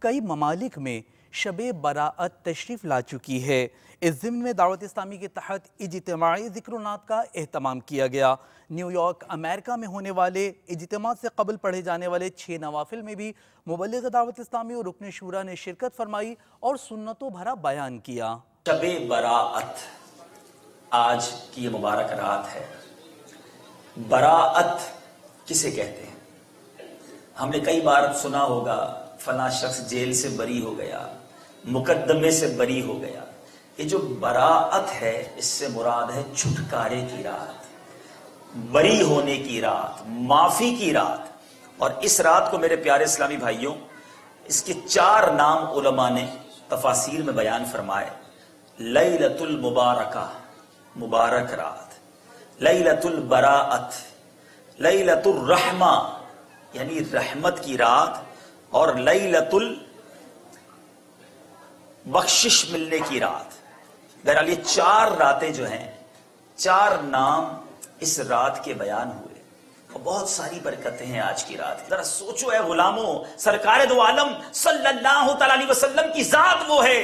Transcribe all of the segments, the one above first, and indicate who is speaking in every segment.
Speaker 1: کئی ممالک میں شب براءت تشریف لا چکی ہے۔ اس ضمن میں دعوت اسلامی کے تحت اجتماعی ذکر و نعت کا اہتمام کیا گیا۔ نیو یارک امریکہ میں ہونے والے اجتماع سے قبل پڑھے جانے والے 6 نوافل میں بھی مبلغ دعوت اسلامی اور رکن شورا نے شرکت فرمائی اور سنتوں بھرا بیان کیا۔
Speaker 2: شب براءت آج کی یہ مبارک رات ہے۔ براءت کسے کہتے ہیں؟ ہم نے کئی بار سنا ہوگا فلاں شخص جیل سے بری ہو گیا، مقدمے سے بری ہو گیا۔ یہ جو براءت ہے اس سے مراد ہے چھٹکارے کی رات، بری ہونے کی رات، معافی کی رات۔ اور اس رات کو میرے پیارے اسلامی بھائیوں، اس کے 4 نام علماء نے تفاسیر میں بیان فرمائے۔ لیلۃ المبارکہ، مبارک رات، لیلۃ البراءت، لیلۃ الرحمہ یعنی رحمت کی رات، اور لیلۃ البخشش ملنے کی رات۔ بہرحال یہ 4 راتیں جو ہیں، 4 نام اس رات کے بیان ہوئے اور بہت ساری برکتیں ہیں آج کی رات۔ ذرا سوچو اے غلاموں، سرکار دو عالم صلی اللہ تعالی علیہ وسلم کی ذات وہ ہے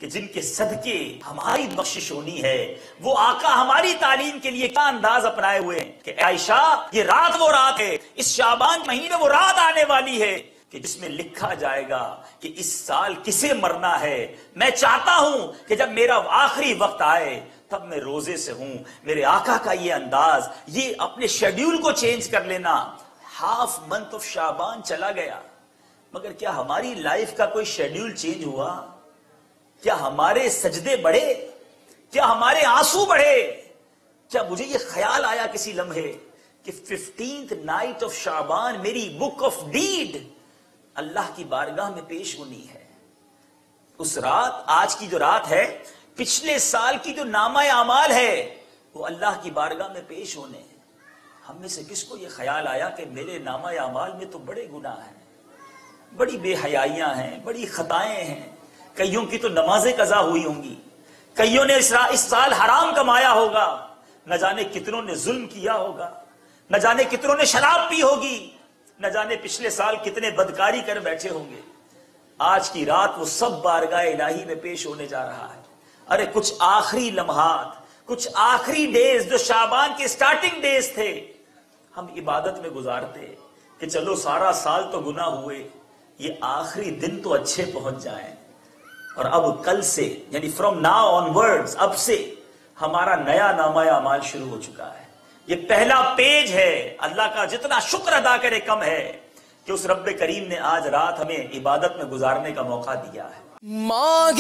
Speaker 2: کہ جن کے صدقے ہماری بخشش ہونی ہے۔ وہ آقا ہماری تعلیم کے لیے کیا انداز اپنائے ہوئے ہیں کہ عائشہ یہ رات وہ رات ہے، اس شعبان مہینے میں وہ رات آنے والی ہے کہ جس میں لکھا جائے گا کہ اس سال کسے مرنا ہے۔ میں چاہتا ہوں کہ جب میرا آخری وقت آئے تب میں روزے سے ہوں۔ میرے آقا کا یہ انداز، یہ اپنے شیڈیول کو چینج کر لینا۔ ہاف منتھ آف شعبان چلا گیا، مگر کیا ہماری لائف کا کوئی شیڈیول چینج ہوا؟ کیا ہمارے سجدے بڑھے؟ کیا ہمارے آنسو بڑھے؟ کیا مجھے یہ خیال آیا کسی لمحے کہ 15th نائٹ آف شعبان میری بک آف ڈیڈ اللہ کی بارگاہ میں پیش ہونی ہے؟ اس رات، آج کی جو رات ہے، پچھلے سال کی جو نامہ اعمال ہے وہ اللہ کی بارگاہ میں پیش ہونے ہیں۔ ہم میں سے کس کو یہ خیال آیا کہ میرے نامہ اعمال میں تو بڑے گناہ ہیں، بڑی بے حیائیاں ہیں، بڑی خطائیں ہیں، کئیوں کی تو نمازیں قضا ہوئی ہوں گی، کئیوں نے اس سال حرام کمایا ہوگا، نہ جانے کتنوں نے ظلم کیا ہوگا، نہ جانے کتنوں نے شراب پی ہوگی، نہ جانے پچھلے سال کتنے بدکاری کر بیٹھے ہوں گے۔ آج کی رات وہ سب بارگاہ الہی میں پیش ہونے جا رہا ہے۔ ارے کچھ آخری لمحات، کچھ آخری ڈیز جو شعبان کے سٹارٹنگ ڈیز تھے، ہم عبادت میں گزارتے کہ چلو سارا سال تو گناہ ہوئے، یہ آخری دن تو اچھے پہنچ جائیں۔ اور اب کل سے یعنی فرام ناؤ آن ورڈز، اب سے ہمارا نیا نامہ اعمال شروع ہو چکا ہے۔ یہ پہلا پیج ہے۔ اللہ کا جتنا شکر ادا کرے کم ہے کہ اس رب کریم نے آج رات ہمیں عبادت میں گزارنے کا موقع دیا ہے۔
Speaker 3: ماہ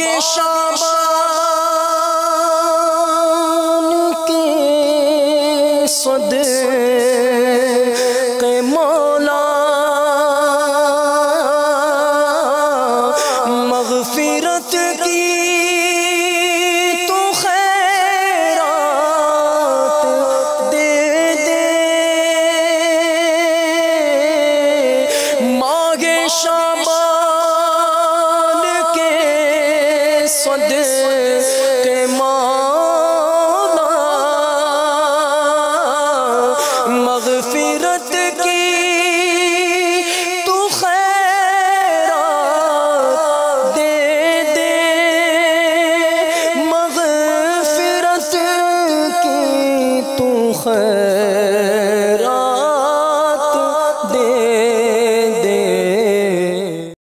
Speaker 3: شعبان کے صدقے مولا مغفرت کی تو خیرات دے دے۔ ماہ شعبان کے صدقے